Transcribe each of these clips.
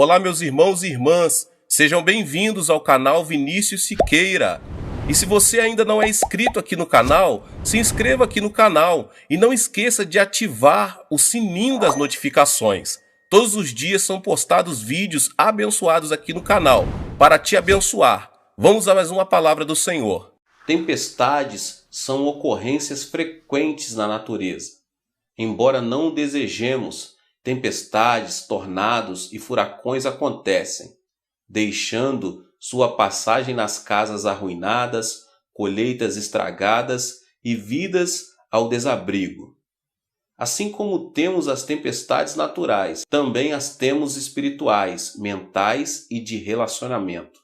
Olá, meus irmãos e irmãs, sejam bem-vindos ao canal Vinícius Siqueira. E se você ainda não é inscrito aqui no canal, se inscreva aqui no canal e não esqueça de ativar o sininho das notificações. Todos os dias são postados vídeos abençoados aqui no canal, para te abençoar. Vamos a mais uma palavra do Senhor. Tempestades são ocorrências frequentes na natureza. Embora não o desejemos, tempestades, tornados e furacões acontecem, deixando sua passagem nas casas arruinadas, colheitas estragadas e vidas ao desabrigo. Assim como temos as tempestades naturais, também as temos espirituais, mentais e de relacionamento.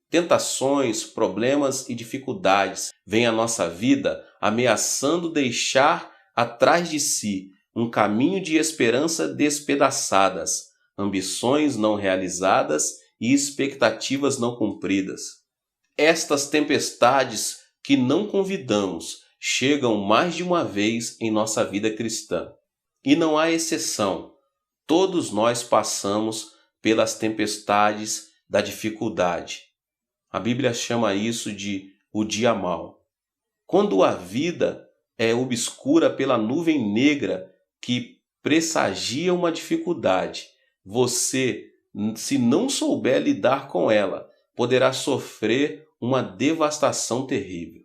Tentações, problemas e dificuldades vêm à nossa vida ameaçando deixar atrás de si um caminho de esperança despedaçadas, ambições não realizadas e expectativas não cumpridas. Estas tempestades que não convidamos chegam mais de uma vez em nossa vida cristã. E não há exceção. Todos nós passamos pelas tempestades da dificuldade. A Bíblia chama isso de o dia mau. Quando a vida é obscura pela nuvem negra que pressagia uma dificuldade, você, se não souber lidar com ela, poderá sofrer uma devastação terrível.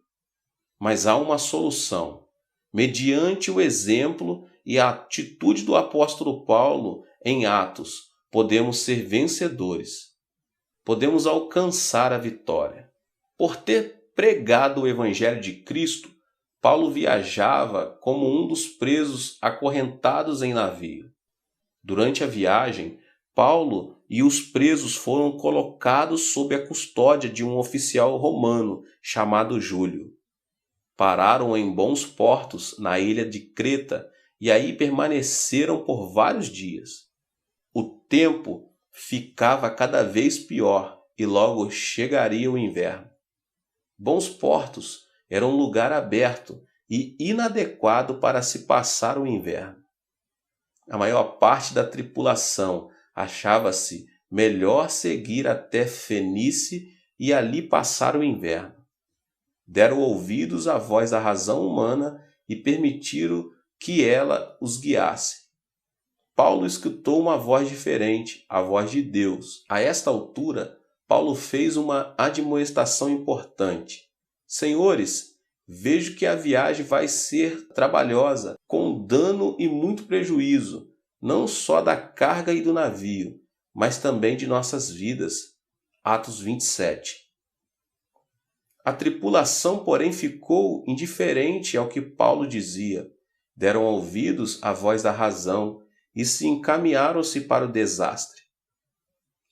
Mas há uma solução. Mediante o exemplo e a atitude do apóstolo Paulo em Atos, podemos ser vencedores. Podemos alcançar a vitória. Por ter pregado o Evangelho de Cristo, Paulo viajava como um dos presos acorrentados em navio. Durante a viagem, Paulo e os presos foram colocados sob a custódia de um oficial romano chamado Júlio. Pararam em bons portos na ilha de Creta e aí permaneceram por vários dias. O tempo ficava cada vez pior e logo chegaria o inverno. Bons portos era um lugar aberto e inadequado para se passar o inverno. A maior parte da tripulação achava-se melhor seguir até Fenície e ali passar o inverno. Deram ouvidos à voz da razão humana e permitiram que ela os guiasse. Paulo escutou uma voz diferente, a voz de Deus. A esta altura, Paulo fez uma admoestação importante. Senhores, vejo que a viagem vai ser trabalhosa, com dano e muito prejuízo, não só da carga e do navio, mas também de nossas vidas. Atos 27. A tripulação, porém, ficou indiferente ao que Paulo dizia. Deram ouvidos à voz da razão e se encaminharam-se para o desastre.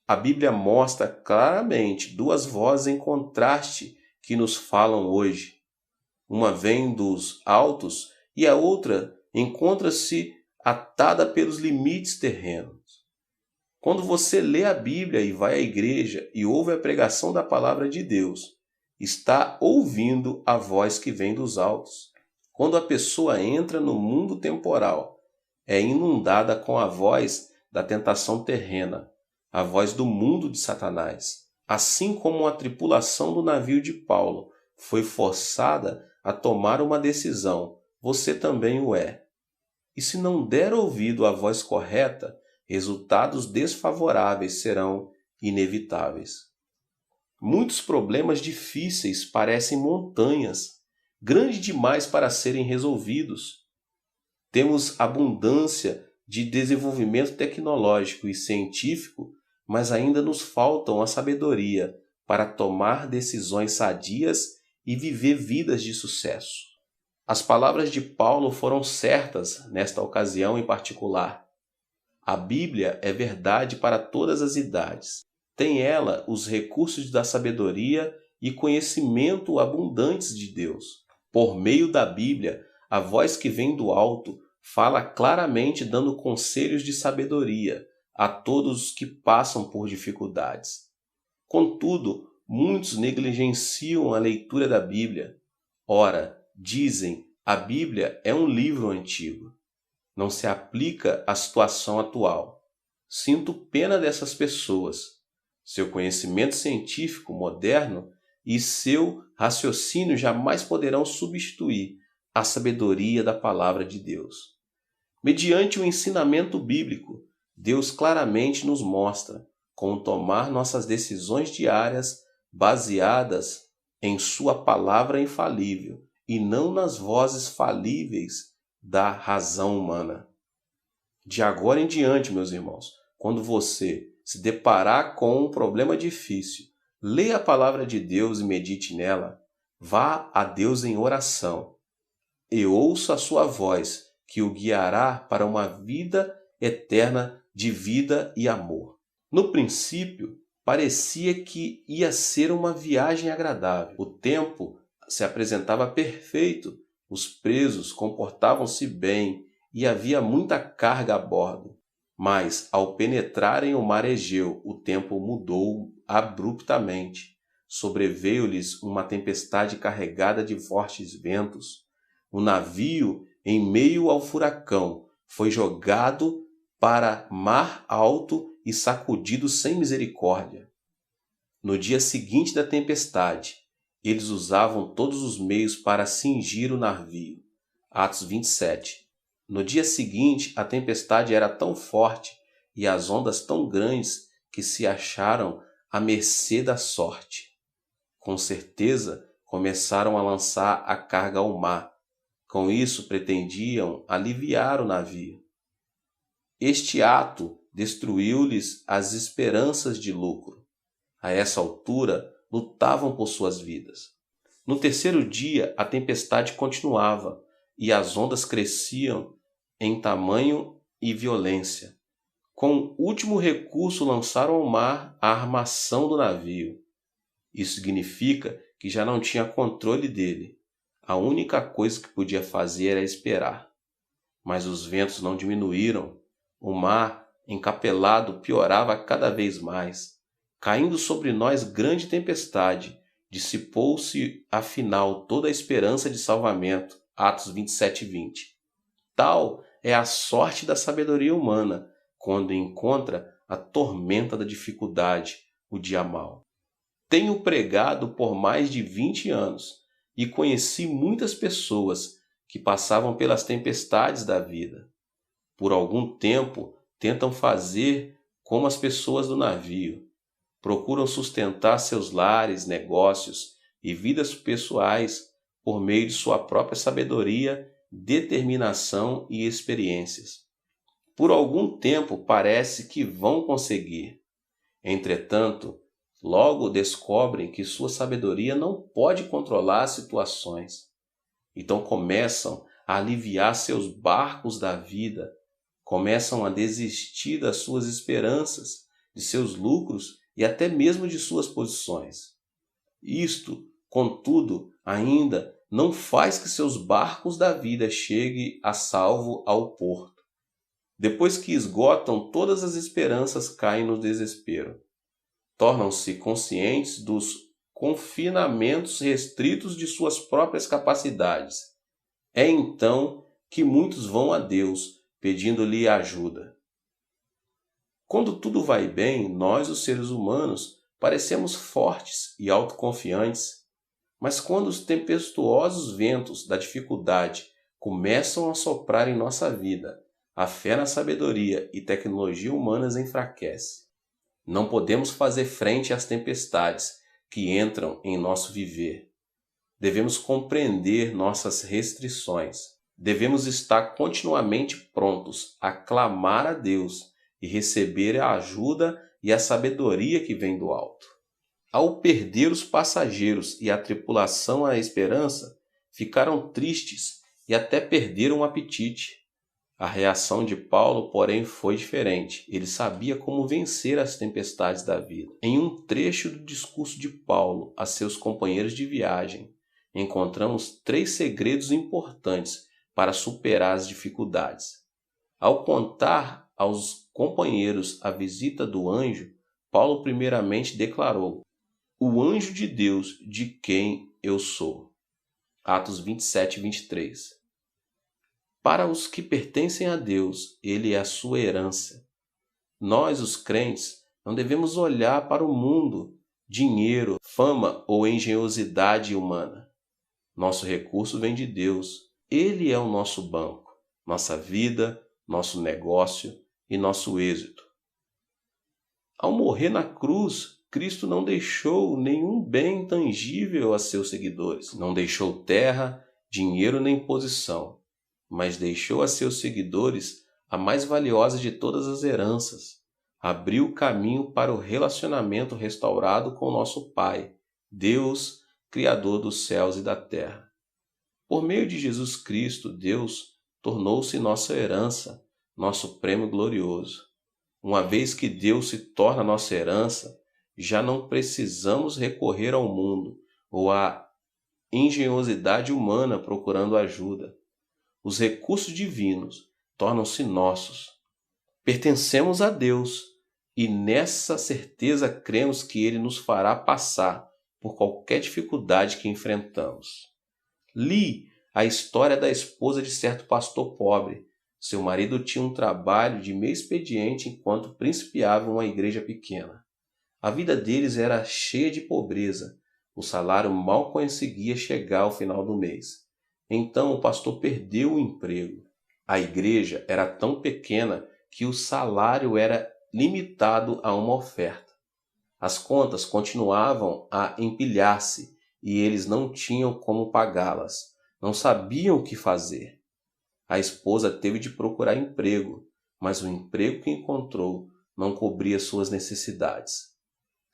A Bíblia mostra claramente duas vozes em contraste que nos falam hoje. Uma vem dos altos e a outra encontra-se atada pelos limites terrenos. Quando você lê a Bíblia e vai à igreja e ouve a pregação da palavra de Deus, está ouvindo a voz que vem dos altos. Quando a pessoa entra no mundo temporal, é inundada com a voz da tentação terrena, a voz do mundo de Satanás. Assim como a tripulação do navio de Paulo foi forçada a tomar uma decisão, você também o é. E se não der ouvido à voz correta, resultados desfavoráveis serão inevitáveis. Muitos problemas difíceis parecem montanhas, grandes demais para serem resolvidos. Temos abundância de desenvolvimento tecnológico e científico, mas ainda nos faltam a sabedoria para tomar decisões sadias e viver vidas de sucesso. As palavras de Paulo foram certas nesta ocasião em particular. A Bíblia é verdade para todas as idades. Tem ela os recursos da sabedoria e conhecimento abundantes de Deus. Por meio da Bíblia, a voz que vem do alto fala claramente dando conselhos de sabedoria a todos os que passam por dificuldades. Contudo, muitos negligenciam a leitura da Bíblia. Ora, dizem, a Bíblia é um livro antigo. Não se aplica à situação atual. Sinto pena dessas pessoas. Seu conhecimento científico moderno e seu raciocínio jamais poderão substituir a sabedoria da palavra de Deus. Mediante o ensinamento bíblico, Deus claramente nos mostra como tomar nossas decisões diárias baseadas em sua palavra infalível e não nas vozes falíveis da razão humana. De agora em diante, meus irmãos, quando você se deparar com um problema difícil, leia a palavra de Deus e medite nela. Vá a Deus em oração e ouça a sua voz, que o guiará para uma vida eterna de vida e amor. No princípio, parecia que ia ser uma viagem agradável. O tempo se apresentava perfeito, os presos comportavam-se bem e havia muita carga a bordo. Mas, ao penetrarem o mar Egeu, o tempo mudou abruptamente. Sobreveio-lhes uma tempestade carregada de fortes ventos. O navio, em meio ao furacão, foi jogado para mar alto e sacudido sem misericórdia. No dia seguinte da tempestade, eles usavam todos os meios para cingir o navio. Atos 27. No dia seguinte, a tempestade era tão forte e as ondas tão grandes que se acharam à mercê da sorte. Com certeza, começaram a lançar a carga ao mar. Com isso, pretendiam aliviar o navio. Este ato destruiu-lhes as esperanças de lucro. A essa altura, lutavam por suas vidas. No terceiro dia, a tempestade continuava e as ondas cresciam em tamanho e violência. Com o último recurso, lançaram ao mar a armação do navio. Isso significa que já não tinha controle dele. A única coisa que podia fazer era esperar. Mas os ventos não diminuíram. O mar, encapelado, piorava cada vez mais. Caindo sobre nós grande tempestade, dissipou-se afinal toda a esperança de salvamento. Atos 27 e 20. Tal é a sorte da sabedoria humana quando encontra a tormenta da dificuldade, o dia mau. Tenho pregado por mais de 20 anos e conheci muitas pessoas que passavam pelas tempestades da vida. Por algum tempo, tentam fazer como as pessoas do navio. Procuram sustentar seus lares, negócios e vidas pessoais por meio de sua própria sabedoria, determinação e experiências. Por algum tempo parece que vão conseguir. Entretanto, logo descobrem que sua sabedoria não pode controlar as situações. Então começam a aliviar seus barcos da vida, começam a desistir das suas esperanças, de seus lucros e até mesmo de suas posições. Isto, contudo, ainda não faz que seus barcos da vida cheguem a salvo ao porto. Depois que esgotam todas as esperanças, caem no desespero. Tornam-se conscientes dos confinamentos restritos de suas próprias capacidades. É então que muitos vão a Deus, pedindo-lhe ajuda. Quando tudo vai bem, nós, os seres humanos, parecemos fortes e autoconfiantes. Mas quando os tempestuosos ventos da dificuldade começam a soprar em nossa vida, a fé na sabedoria e tecnologia humanas enfraquece. Não podemos fazer frente às tempestades que entram em nosso viver. Devemos compreender nossas restrições. Devemos estar continuamente prontos a clamar a Deus e receber a ajuda e a sabedoria que vem do alto. Ao perder os passageiros e a tripulação a esperança, ficaram tristes e até perderam o apetite. A reação de Paulo, porém, foi diferente. Ele sabia como vencer as tempestades da vida. Em um trecho do discurso de Paulo a seus companheiros de viagem, encontramos 3 segredos importantes para superar as dificuldades. Ao contar aos companheiros a visita do anjo, Paulo primeiramente declarou: "O anjo de Deus de quem eu sou." Atos 27 e 23. Para os que pertencem a Deus, ele é a sua herança. Nós, os crentes, não devemos olhar para o mundo, dinheiro, fama ou engenhosidade humana. Nosso recurso vem de Deus. Ele é o nosso banco, nossa vida, nosso negócio e nosso êxito. Ao morrer na cruz, Cristo não deixou nenhum bem tangível a seus seguidores. Não deixou terra, dinheiro nem posição, mas deixou a seus seguidores a mais valiosa de todas as heranças. Abriu o caminho para o relacionamento restaurado com nosso Pai, Deus, Criador dos céus e da terra. Por meio de Jesus Cristo, Deus tornou-se nossa herança, nosso prêmio glorioso. Uma vez que Deus se torna nossa herança, já não precisamos recorrer ao mundo ou à engenhosidade humana procurando ajuda. Os recursos divinos tornam-se nossos. Pertencemos a Deus e nessa certeza cremos que Ele nos fará passar por qualquer dificuldade que enfrentamos. Li a história da esposa de certo pastor pobre. Seu marido tinha um trabalho de meio expediente enquanto principiava uma igreja pequena. A vida deles era cheia de pobreza. O salário mal conseguia chegar ao final do mês. Então o pastor perdeu o emprego. A igreja era tão pequena que o salário era limitado a uma oferta. As contas continuavam a empilhar-se e eles não tinham como pagá-las. Não sabiam o que fazer. A esposa teve de procurar emprego, mas o emprego que encontrou não cobria suas necessidades.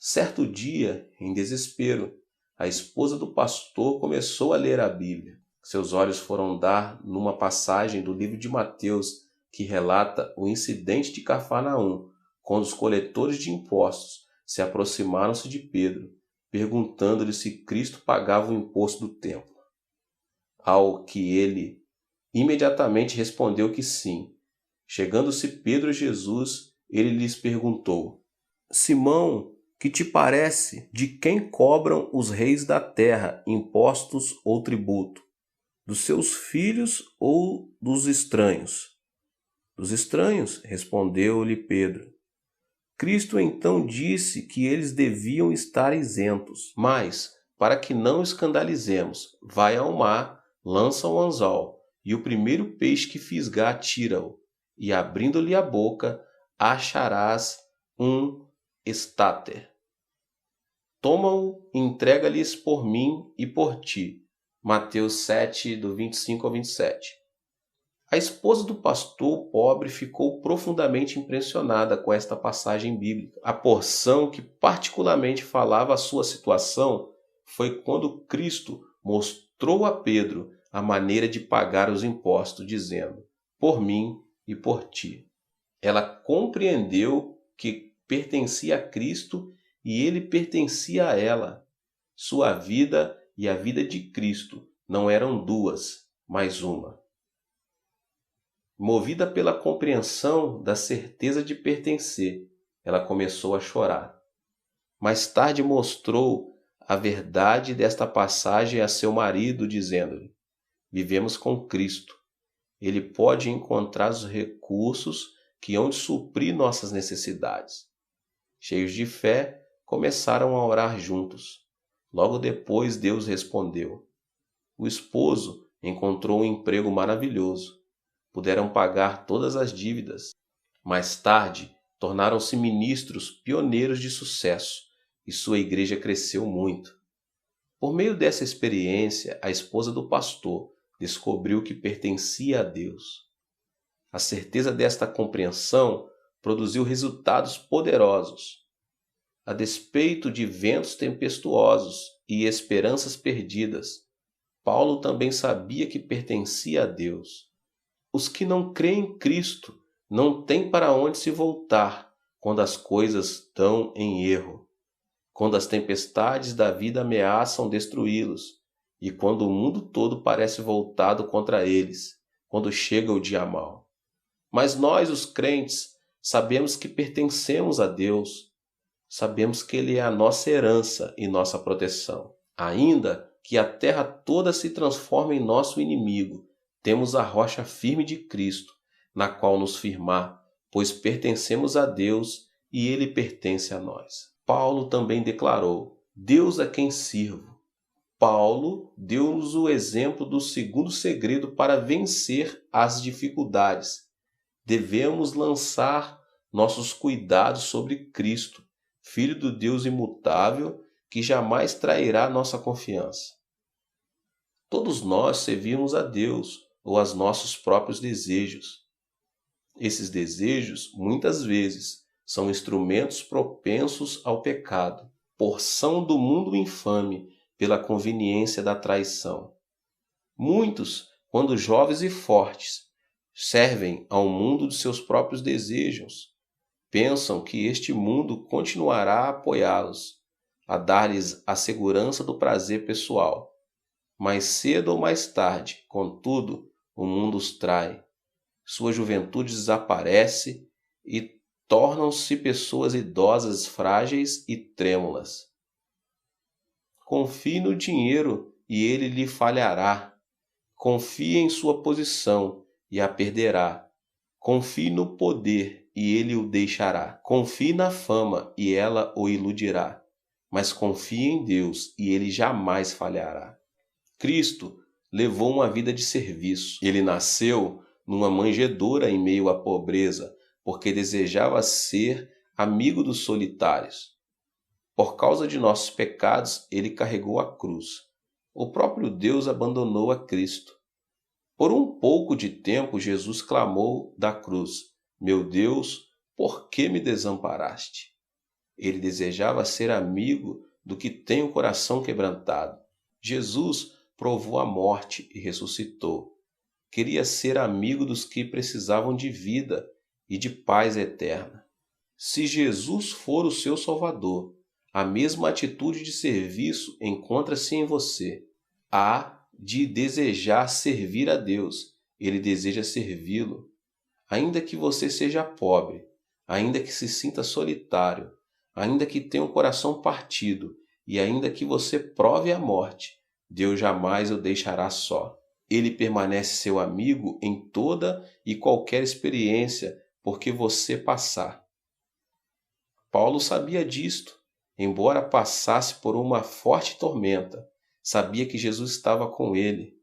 Certo dia, em desespero, a esposa do pastor começou a ler a Bíblia. Seus olhos foram dar numa passagem do livro de Mateus que relata o incidente de Cafarnaum, quando os coletores de impostos se aproximaram-se de Pedro, perguntando-lhe se Cristo pagava o imposto do templo. Ao que ele imediatamente respondeu que sim. Chegando-se Pedro a Jesus, ele lhes perguntou: Simão, que te parece? De quem cobram os reis da terra impostos ou tributo? Dos seus filhos ou dos estranhos? Dos estranhos, respondeu-lhe Pedro. Cristo então disse que eles deviam estar isentos. Mas, para que não escandalizemos, vai ao mar, lança o anzol, e o primeiro peixe que fisgar tira-o, e abrindo-lhe a boca, acharás um estáter. Toma-o e entrega-lhes por mim e por ti. Mateus 7, do 25 ao 27. A esposa do pastor pobre ficou profundamente impressionada com esta passagem bíblica. A porção que particularmente falava a sua situação foi quando Cristo mostrou a Pedro a maneira de pagar os impostos, dizendo: por mim e por ti. Ela compreendeu que pertencia a Cristo e ele pertencia a ela. Sua vida e a vida de Cristo não eram duas, mas uma. Movida pela compreensão da certeza de pertencer, ela começou a chorar. Mais tarde mostrou a verdade desta passagem a seu marido, dizendo-lhe: vivemos com Cristo. Ele pode encontrar os recursos que hão de suprir nossas necessidades. Cheios de fé, começaram a orar juntos. Logo depois, Deus respondeu. O esposo encontrou um emprego maravilhoso. Puderam pagar todas as dívidas. Mais tarde, tornaram-se ministros pioneiros de sucesso e sua igreja cresceu muito. Por meio dessa experiência, a esposa do pastor descobriu que pertencia a Deus. A certeza desta compreensão produziu resultados poderosos. A despeito de ventos tempestuosos e esperanças perdidas, Paulo também sabia que pertencia a Deus. Os que não creem em Cristo não têm para onde se voltar quando as coisas estão em erro, quando as tempestades da vida ameaçam destruí-los e quando o mundo todo parece voltado contra eles, quando chega o dia mau. Mas nós, os crentes, sabemos que pertencemos a Deus, sabemos que Ele é a nossa herança e nossa proteção. Ainda que a terra toda se transforme em nosso inimigo, temos a rocha firme de Cristo, na qual nos firmar, pois pertencemos a Deus e Ele pertence a nós. Paulo também declarou: Deus a quem sirvo. Paulo deu-nos o exemplo do segundo segredo para vencer as dificuldades. Devemos lançar nossos cuidados sobre Cristo, Filho do Deus imutável, que jamais trairá nossa confiança. Todos nós servimos a Deus ou aos nossos próprios desejos. Esses desejos, muitas vezes, são instrumentos propensos ao pecado, porção do mundo infame pela conveniência da traição. Muitos, quando jovens e fortes, servem ao mundo de seus próprios desejos. Pensam que este mundo continuará a apoiá-los, a dar-lhes a segurança do prazer pessoal. Mais cedo ou mais tarde, contudo, o mundo os trai. Sua juventude desaparece e tornam-se pessoas idosas, frágeis e trêmulas. Confie no dinheiro e ele lhe falhará. Confie em sua posição e a perderá. Confie no poder e ele o deixará. Confie na fama e ela o iludirá. Mas confie em Deus e ele jamais falhará. Cristo levou uma vida de serviço. Ele nasceu numa manjedoura em meio à pobreza, porque desejava ser amigo dos solitários. Por causa de nossos pecados, ele carregou a cruz. O próprio Deus abandonou a Cristo. Por um pouco de tempo, Jesus clamou da cruz: Meu Deus, por que me desamparaste? Ele desejava ser amigo do que tem o coração quebrantado. Jesus provou a morte e ressuscitou. Queria ser amigo dos que precisavam de vida e de paz eterna. Se Jesus for o seu Salvador, a mesma atitude de serviço encontra-se em você. Há de desejar servir a Deus. Ele deseja servi-lo. Ainda que você seja pobre, ainda que se sinta solitário, ainda que tenha um coração partido e ainda que você prove a morte, Deus jamais o deixará só. Ele permanece seu amigo em toda e qualquer experiência porque você passar. Paulo sabia disto. Embora passasse por uma forte tormenta, sabia que Jesus estava com ele.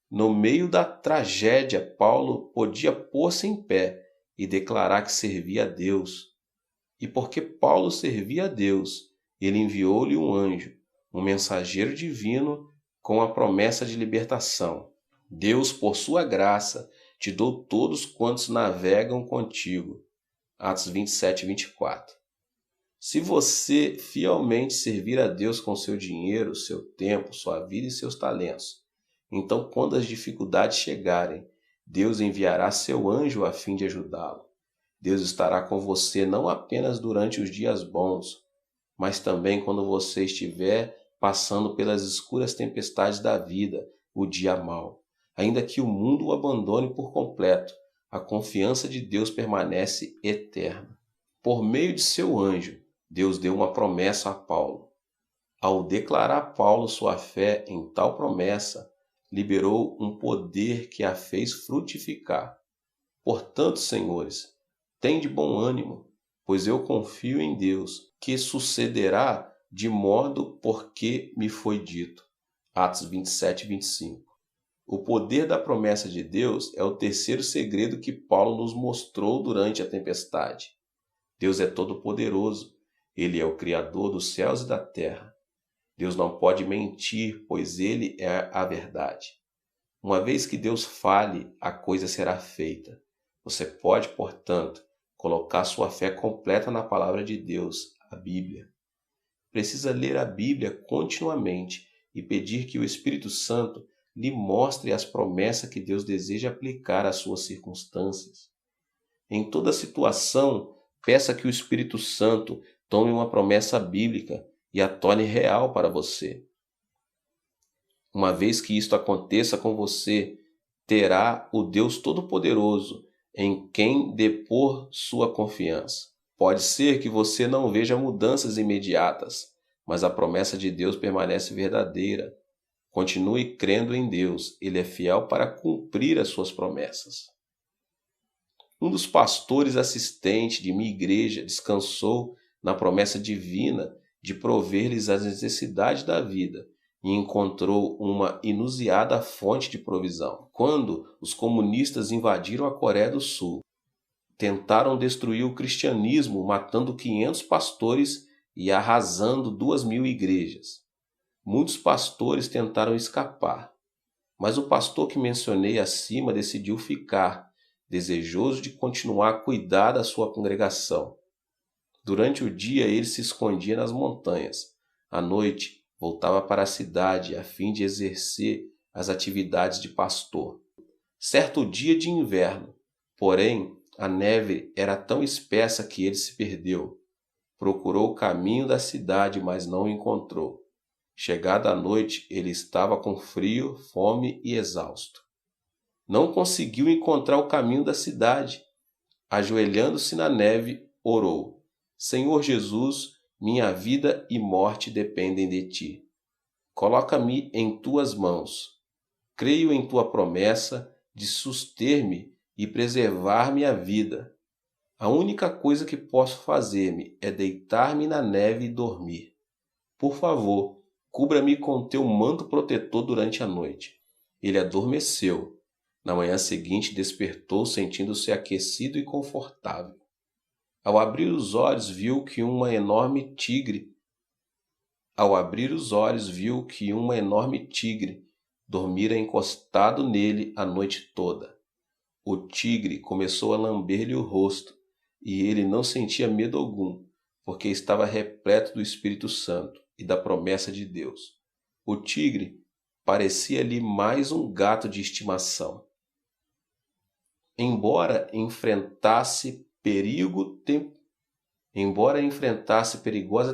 No meio da tragédia, Paulo podia pôr-se em pé e declarar que servia a Deus. E porque Paulo servia a Deus, ele enviou-lhe um anjo, um mensageiro divino, com a promessa de libertação. Deus, por sua graça, te dou todos quantos navegam contigo. Atos 27, 24. Se você fielmente servir a Deus com seu dinheiro, seu tempo, sua vida e seus talentos, então quando as dificuldades chegarem, Deus enviará seu anjo a fim de ajudá-lo. Deus estará com você não apenas durante os dias bons, mas também quando você estiver passando pelas escuras tempestades da vida, o dia mau. Ainda que o mundo o abandone por completo, a confiança de Deus permanece eterna. Por meio de seu anjo, Deus deu uma promessa a Paulo. Ao declarar Paulo sua fé em tal promessa, liberou um poder que a fez frutificar. Portanto, senhores, tende bom ânimo, pois eu confio em Deus, que sucederá de modo porque me foi dito. Atos 27, 25. O poder da promessa de Deus é o terceiro segredo que Paulo nos mostrou durante a tempestade. Deus é todo-poderoso. Ele é o Criador dos céus e da terra. Deus não pode mentir, pois Ele é a verdade. Uma vez que Deus fale, a coisa será feita. Você pode, portanto, colocar sua fé completa na palavra de Deus, a Bíblia. Precisa ler a Bíblia continuamente e pedir que o Espírito Santo lhe mostre as promessas que Deus deseja aplicar às suas circunstâncias. Em toda situação, peça que o Espírito Santo tome uma promessa bíblica e a torne real para você. Uma vez que isto aconteça com você, terá o Deus Todo-Poderoso em quem depor sua confiança. Pode ser que você não veja mudanças imediatas, mas a promessa de Deus permanece verdadeira. Continue crendo em Deus, Ele é fiel para cumprir as suas promessas. Um dos pastores assistentes de minha igreja descansou na promessa divina de prover-lhes as necessidades da vida e encontrou uma inusitada fonte de provisão. Quando os comunistas invadiram a Coreia do Sul, tentaram destruir o cristianismo, matando 500 pastores e arrasando 2.000 igrejas. Muitos pastores tentaram escapar, mas o pastor que mencionei acima decidiu ficar, desejoso de continuar a cuidar da sua congregação. Durante o dia ele se escondia nas montanhas. À noite, voltava para a cidade a fim de exercer as atividades de pastor. Certo dia de inverno, porém, a neve era tão espessa que ele se perdeu. Procurou o caminho da cidade, mas não o encontrou. Chegada a noite, ele estava com frio, fome e exausto. Não conseguiu encontrar o caminho da cidade. Ajoelhando-se na neve, orou: Senhor Jesus, minha vida e morte dependem de ti. Coloca-me em tuas mãos. Creio em tua promessa de suster-me e preservar-me a vida. A única coisa que posso fazer-me é deitar-me na neve e dormir. Por favor, cubra-me com teu manto protetor durante a noite. Ele adormeceu. Na manhã seguinte despertou sentindo-se aquecido e confortável. Ao abrir os olhos viu que uma enorme tigre dormira encostado nele a noite toda. O tigre começou a lamber-lhe o rosto, e ele não sentia medo algum, porque estava repleto do Espírito Santo e da promessa de Deus. O tigre parecia-lhe mais um gato de estimação. Embora enfrentasse perigosa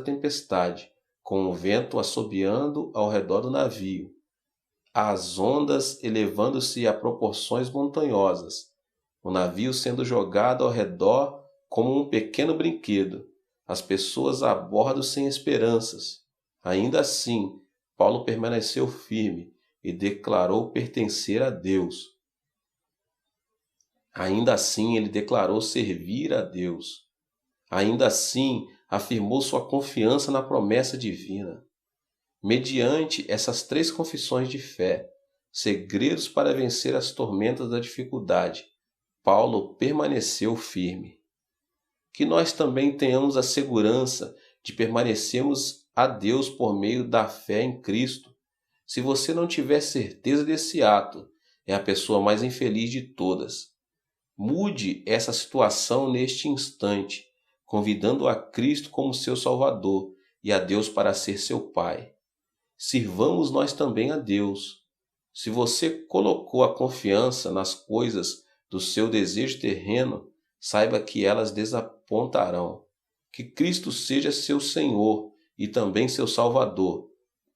tempestade, com o vento assobiando ao redor do navio, as ondas elevando-se a proporções montanhosas, o navio sendo jogado ao redor como um pequeno brinquedo, as pessoas a bordo sem esperanças. Ainda assim, Paulo permaneceu firme e declarou pertencer a Deus. Ainda assim, ele declarou servir a Deus. Ainda assim, afirmou sua confiança na promessa divina. Mediante essas 3 confissões de fé, segredos para vencer as tormentas da dificuldade, Paulo permaneceu firme. Que nós também tenhamos a segurança de permanecermos a Deus por meio da fé em Cristo. Se você não tiver certeza desse ato, é a pessoa mais infeliz de todas. Mude essa situação neste instante, convidando a Cristo como seu Salvador e a Deus para ser seu Pai. Sirvamos nós também a Deus. Se você colocou a confiança nas coisas do seu desejo terreno, saiba que elas desapontarão. Que Cristo seja seu Senhor e também seu Salvador.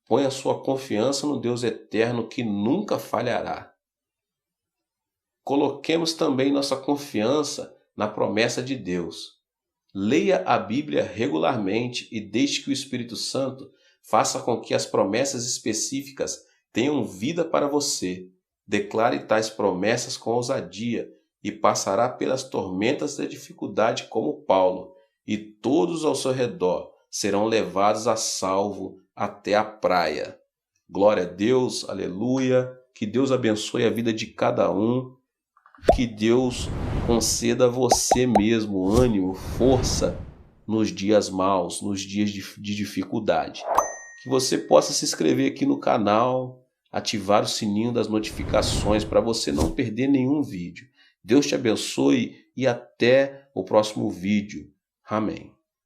Ponha sua confiança no Deus eterno que nunca falhará. Coloquemos também nossa confiança na promessa de Deus. Leia a Bíblia regularmente e deixe que o Espírito Santo faça com que as promessas específicas tenham vida para você. Declare tais promessas com ousadia e passará pelas tormentas da dificuldade como Paulo, e todos ao seu redor serão levados a salvo até a praia. Glória a Deus, aleluia, que Deus abençoe a vida de cada um, que Deus conceda a você mesmo ânimo, força nos dias maus, nos dias de dificuldade. Que você possa se inscrever aqui no canal, ativar o sininho das notificações para você não perder nenhum vídeo. Deus te abençoe e até o próximo vídeo. Amém.